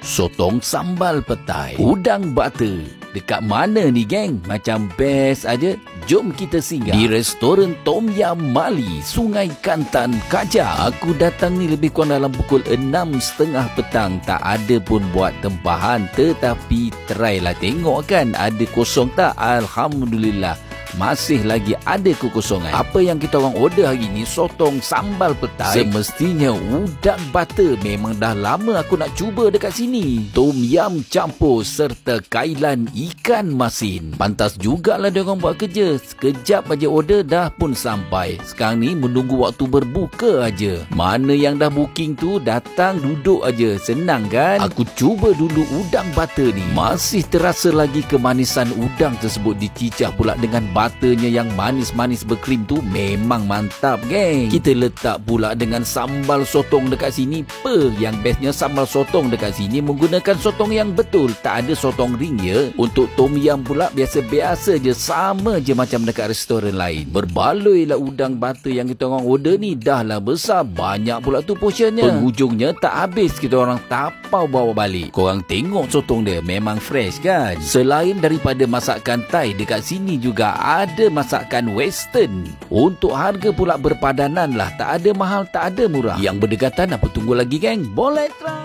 Sotong sambal petai, udang butter. Dekat mana ni geng? Macam best aja. Jom kita singgah di restoran Tom Yam Mali, Sungai Kantan, Kajang. Aku datang ni lebih kurang dalam pukul 6.30 petang. Tak ada pun buat tempahan, tetapi try lah tengok kan ada kosong tak. Alhamdulillah, masih lagi ada kekosongan. Apa yang kita orang order hari ni, sotong sambal petai. Semestinya udang butter. Memang dah lama aku nak cuba dekat sini. Tom yam campur serta kailan ikan masin. Pantas jugalah dia orang buat kerja. Sekejap aja order dah pun sampai. Sekarang ni menunggu waktu berbuka aja. Mana yang dah booking tu datang duduk aja. Senang kan? Aku cuba dulu udang butter ni. Masih terasa lagi kemanisan udang tersebut dicicah pula dengan butternya yang manis-manis berkrim tu. Memang mantap geng. Kita letak pula dengan sambal sotong dekat sini. Yang bestnya sambal sotong dekat sini menggunakan sotong yang betul. Tak ada sotong ring ya. Untuk tom yam pula biasa-biasa je. Sama je macam dekat restoran lain. Berbaloi lah udang butter yang kita orang order ni. Dah lah besar. Banyak pula tu portionnya. Penghujungnya tak habis. Kita orang tapau bawa balik. Korang tengok sotong dia. Memang fresh kan? Selain daripada masakan Thai, dekat sini juga ada masakan western. Untuk harga pula berpadanan lah. Tak ada mahal, tak ada murah. Yang berdekatan apa tunggu lagi geng? Boleh try.